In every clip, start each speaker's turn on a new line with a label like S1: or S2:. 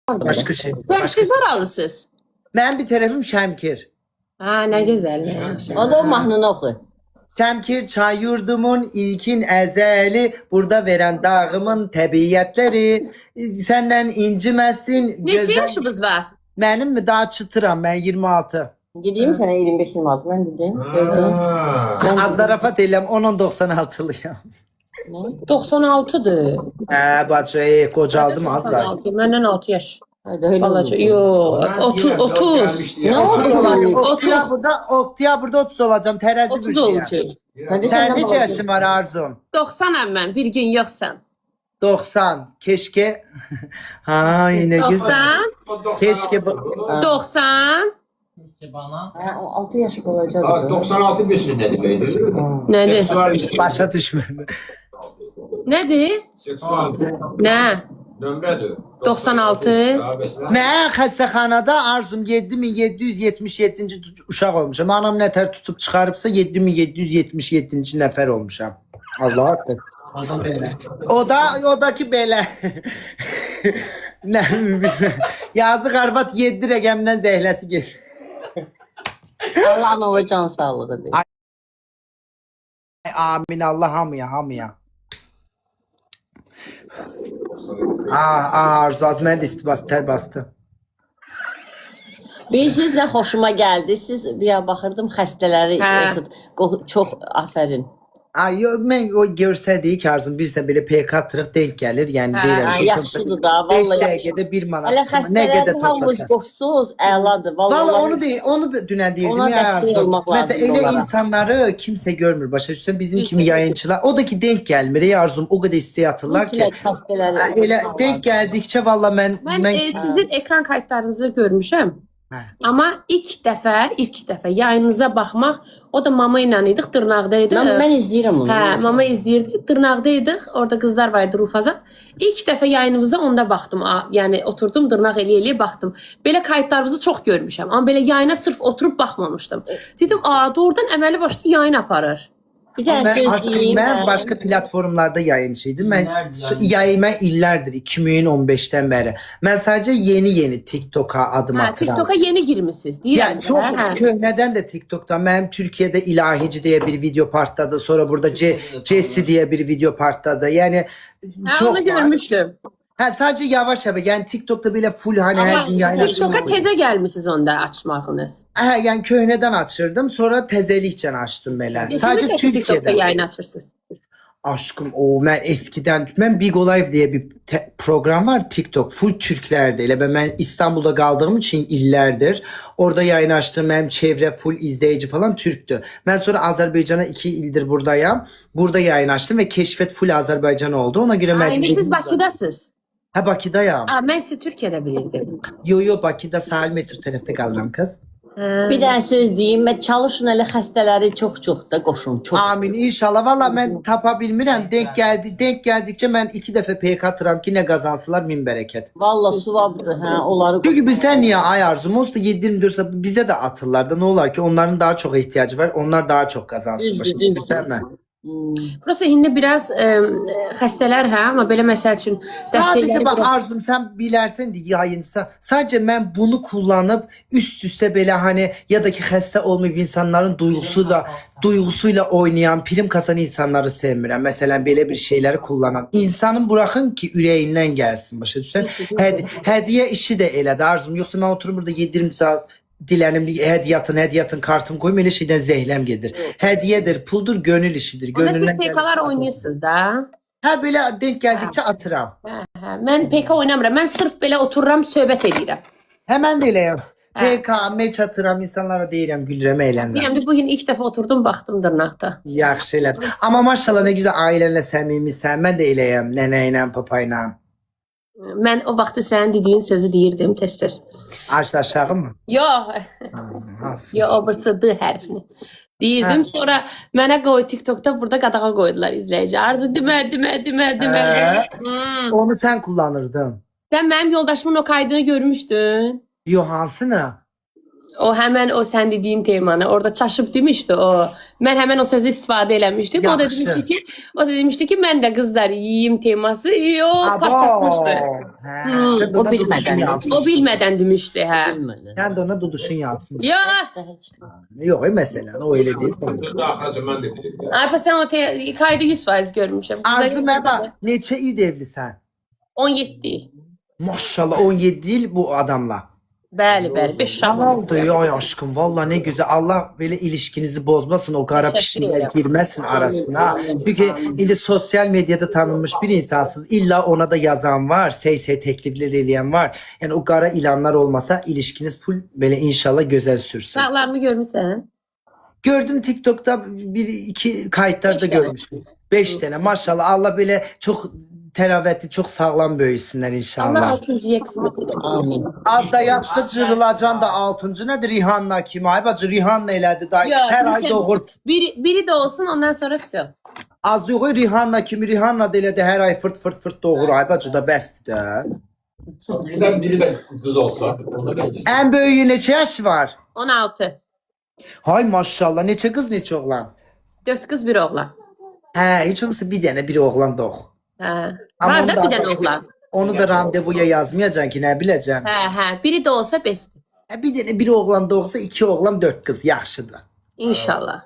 S1: Başka şey.
S2: Siz oralısınız.
S1: Ben bir tarafım Şəmkir.
S2: Ha, ne güzel. Ne yaxşı.
S3: O da o mahnını oxu.
S1: Şəmkir çay yurdumun ilkin əzəli, burada veren dağımın təbiyyətləri, senden inciməsin.
S2: Neçə yaşınız var?
S1: Benim mi? Daha çıtıram, ben 26.
S3: Gideyim sana 25-26 ben dedim. Gördün. Ben
S1: Az zarafat eləm, 10-96'lıyım.
S3: Ne?
S2: 96'dır.
S1: Bacı, qocaldım az da.
S2: 96, Məndən 6 yaş.
S3: Öyle
S2: Balaca.
S3: olur.
S2: Yok. 30.
S3: Ne
S1: Otuz
S3: oldu?
S1: olacağım.
S2: 30.
S1: Oktyabırda 30 olacağım. Terazi
S2: 30
S1: bürcüyəm.
S2: olacaq.
S3: Hadi
S1: Sen
S3: sen de
S1: neçə yaşın var Arzum?
S2: 90'am mən. Bir gün yoxsan.
S1: 90. Keşke. Ha yine güzel.
S2: 90.
S1: Keşke.
S2: 90.
S3: Ha, o 6 yaş olacak.
S4: 96 bir sürü dedi beydi.
S2: Nədir?
S4: Seksual.
S1: Başa düşmedi.
S2: Nədir?
S4: Seksual.
S2: Nə?
S4: Nömrədir.
S2: 96.
S1: Mən xəstəxanada Arzum 7777-ci uşaq olmuşam. Anam nətər tutub çıxarıbsa 7777-ci nəfər olmuşam. Allah haqqı. O da ki belə. Nə bilmirəm. Yazıq arvad 7 rəqəmdən zəhləsi gedir.
S3: Allah'ın o can sağlığı.
S1: Amin Allah hamıya. Arzu az mən də istibası tər bastı.
S3: Bilirsiniz nə xoşuma gəldi? Siz bir baxırdım xəstələri
S2: Hə.
S3: çox afərin.
S1: Ay yo, mən o görsədik Arzum bilirsən belə PK atırıq denk gəlir. Yəni
S2: Hə,
S1: deyirəm.
S3: Ha, yaxşıdır da,
S1: 5
S3: vallahi.
S1: dəqiqədə 1 manat.
S3: Hələ
S1: Nə
S3: xəstələri
S1: qədər
S3: hamımız
S1: toplasan.
S3: qoşsuz, əladır.
S1: Valla onu dünən deyirdim
S3: Ona
S1: ya
S3: dəstək
S1: Arzu.
S3: olmaq lazım
S1: Mesela elə
S3: onlara.
S1: insanları kimse görmür. Başa düşsən bizim kimi yayıncılar. O da ki denk gelmir. Ey Arzum o kadar isteği atırlar ki.
S3: Mütləq xəstələri.
S1: Elə denk geldikçe valla
S2: Mən sizin ekran kayıtlarınızı görmüşəm.
S1: Hə.
S2: Amma ilk dəfə yayınıza baxmaq, o da mama ilə idik, dırnaqdaydıq.
S3: Mən izləyirəm onu.
S2: Hə, mama izləyirdik, dırnaqdaydıq. Orada qızlar vardı Rufazat. İlk dəfə yayınınıza onda baxdım. Yəni oturdum, dırnaq eləyə baxdım. Belə kayıtlarınızı çox görmüşəm. Amma belə yayına sırf oturub baxmamışdım. Dedim, doğrudan əməli başlı yayın aparır.
S3: Bir dənə söz deyim.
S1: Ben başka platformlarda yayıncıydım. Ben illərdir 2015'ten beri. Ben sadece yeni TikTok'a adım
S2: Hə,
S1: atıram.
S2: TikTok'a yeni girmisiniz. Deyirəm.
S1: Yani çok
S2: Hə.
S1: köhneden de TikTok'tan. Benim Türkiye'de İlahici diye bir video partladı. Sonra burada Jesse diye bir video partladı. Yani
S2: Hə,
S1: çok
S2: onu
S1: var.
S2: görmüşdüm.
S1: Ha, sadece yavaş yavaş. Yani TikTok'ta bile full hani her
S2: Amma
S1: gün yayın
S2: TikTok'a
S1: açıyorum.
S2: tezə gəlmisiniz onda açmağınız.
S1: Ha, yani köhneden açırdım. Sonra tezelikçe açtım böyle. Sadece
S2: TikTok'ta
S1: Türkiye'de.
S2: yayın açırsınız.
S1: Aşkım ben Big Live diye bir program var TikTok full Türklerde ile ben İstanbul'da kaldığım için illerdir orada yayın açtım hem çevre full izleyici falan Türktü. Ben sonra Azerbaycan'a 2 ildir buradayım. Burada yayın açtım ve keşfet full Azerbaycan oldu. Ona göre ben
S2: İndi siz Bakıdasınız.
S1: Ha Bakıdayım.
S2: Mən sizi Türkiyədə bilirdim.
S1: Yo Bakıda sahil metro tarafta kalıram kız.
S3: Bir dənə söz deyim. Mən çalışın elə xəstələri çox da qoşun. Çox.
S1: Amin inşallah. Valla ben tapa bilmirəm. Denk geldikçe ben 2 defa PK atıram ki ne kazansılar min bereket.
S3: Vallahi suvabdır. Hə, onları
S1: Çünkü bizden niye ay arzum olsa 7-24 bize de atırlar da ne olur ki onların daha çok ihtiyacı var. Onlar daha çok kazansın.
S3: Düzdür.
S1: Değil mi?
S2: Burası indi biraz xəstələr hə, amma belə məsəl üçün
S1: Sadece
S2: dəstəkləri
S1: bak
S2: biraz...
S1: Arzum sen bilersen de yayıncısan. Sadece ben bunu kullanıp üst üste böyle hani ya da ki hasta olmayıp insanların duygusuyla oynayan prim kasan insanları sevmirəm. Mesela böyle bir şeyleri kullanan. İnsanın bırakın ki yüreğinden gelsin başa düşsen. Hediye işi de elədi Arzum. Yoksa ben oturup burada 7-20 saat dilenim hediyatın kartım koyayım öyle şeyden zehlem gelir. Hediyedir, puldur, gönül işidir.
S2: Onda siz
S1: Gönlünden
S2: PK-lar
S1: gelsin.
S2: oynayırsınız da.
S1: Ha böyle denk geldikçe atıram.
S2: Mən PK oynamıram. Mən sırf belə otururam, söhbət edirəm.
S1: Hemen de eləyəm.
S2: Ha.
S1: PK, meç atıram, insanlara deyirəm, gülürəm, eğlənirəm.
S2: Deyirəm, bugün ilk dəfə oturdum, baxdım dırnaqda.
S1: Yaxşı elədin. Amma maşallah nə güzel ailənlə səmimisən. Mən də eləyəm, nənə ilə, papa ilə.
S2: Mən o vaxtı sənin dediyin sözü deyirdim tez-tez.
S1: Açdı aşağı mı?
S2: Yox, yox, o birisi D hərfini. Deyirdim, sonra mənə qoy TikTok'da burada qadağa qoydular izləyici. Arzu demə.
S1: Onu sen kullanırdın.
S2: Sən mənim yoldaşımın o kaydını görmüşdün.
S1: Yo hansını?
S2: O hemen o sen dediğin temanı orada çaşıp demişti o. Ben hemen o sözü istifade eləmiştim. O da
S1: Yaxşı.
S2: demişti ki ben de kızlar yiyeyim teması. O patlatmıştı.
S1: Hə,
S2: Hmm,
S1: sən də
S3: o
S1: ona
S3: bilmədən
S1: duduşun
S3: dedi.
S1: yansın.
S2: O bilmeden demişti ha.
S3: Bilmədim.
S1: Sən də ona duduşun yansın.
S2: Ya
S1: Yox, məsələn, o elə deyil.
S4: Bir de axırıncı mən də bilirdim.
S2: Alpa sen o kaydı 100% görmüşüm.
S1: Arzu məbə, neçə il evlisən?
S2: 17.
S1: Maşallah 17 il bu adamla.
S2: Bəli, 5 uşaq var.
S1: Oldu ya ay aşkım valla ne güzel Allah böyle ilişkinizi bozmasın o kara
S2: Teşekkür
S1: pişinler
S2: ederim.
S1: girmesin arasına. Çünkü şimdi sosyal medyada tanınmış bir insansız illa ona da yazan var teklifler eleyen var. Yani o kara ilanlar olmasa ilişkiniz full böyle inşallah güzel sürsün.
S2: Uşaqlarımı görmüsən?
S1: Gördüm TikTok'ta bir iki kayıtlarda
S2: 5 tane.
S1: görmüştüm. 5 tane maşallah Allah böyle çok teravətli çok sağlam böyüsünler
S2: Allah
S1: inşallah.
S2: 6-cıya qismət eləsin.
S3: Amin.
S1: Az da yaşlı cırılacan da 6. nedir Rihanna kimi? Ay bacı Rihanna elədi da
S2: Ya,
S1: her ay
S2: Türkan-
S1: doğur.
S2: Biri de olsun ondan sonra все.
S1: Az yox Rihanna kimi Rihanna da elədi hər ay fırt doğur. Ay bacı da bəsdir də.
S4: Birden biri de kız olsa. Onu da
S1: Ən böyüyü neçə yaş var?
S2: 16.
S1: Hay maşallah neçə qız neçə oğlan?
S2: 4 qız, 1 oğlan.
S1: Hə, heç olmasa bir dənə bir oğlan doğ.
S2: Hə.
S1: Amma
S2: Var da
S1: onu
S2: bir dənə oğlan.
S1: Onu da randevuya yazmayacaksın ki nə biləcəksən.
S2: Hə. Biri de olsa bestir.
S1: Hə, bir dənə bir oğlan doğsa 2 oğlan 4 qız yaxşıdır.
S2: İnşallah.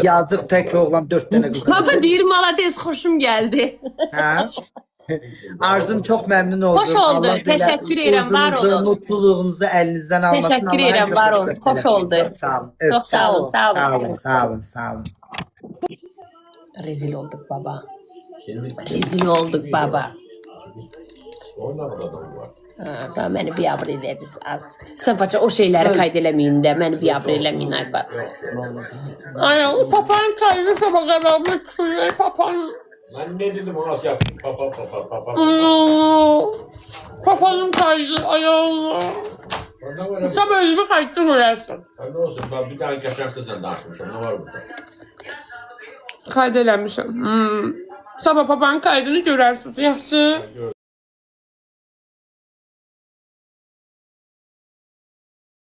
S1: Yazıq tək oğlan 4 dənə qız.
S2: Baba deyir malades xoşum gəldi.
S1: Hə? Arzum çok memnun oldum.
S2: Hoş oldu.
S1: Allah belə
S2: Teşekkür ederim, var
S1: uzununuzu,
S2: olun.
S1: mutluluğunuzu elinizden almasın.
S2: Teşekkür
S1: Allah'a
S2: ederim,
S1: çok
S2: var
S1: çok
S2: olun.
S1: çok
S2: Hoş oldu.
S1: Sağ olun.
S2: Çok sağ olun, sağ olun.
S1: Sağ olun, sağ olun, sağ olun.
S2: Rezil olduk baba.
S4: Şimdi
S2: Rezil olduk baba.
S4: orada adam var.
S2: Ha, beni bir abr ederiz az. Sen paça o şeyleri kaydelemeyin de beni bir abr eləmeyin ay bak. Ay o papağan kaydı sabah kadar papağan.
S4: Ben ne dedim ona şey yaptım. Papa.
S2: Papağanım kaydı ayağım.
S4: Ondan var.
S2: Sabah özümü kaydın uğraşsın.
S4: Ne olsun ben bir tane yaşayan kızla danışmışım. Ne var burada?
S2: Kaydelemişim. Sabah papağan kaydını görərsiniz. Yaxşı.
S4: Gördüm.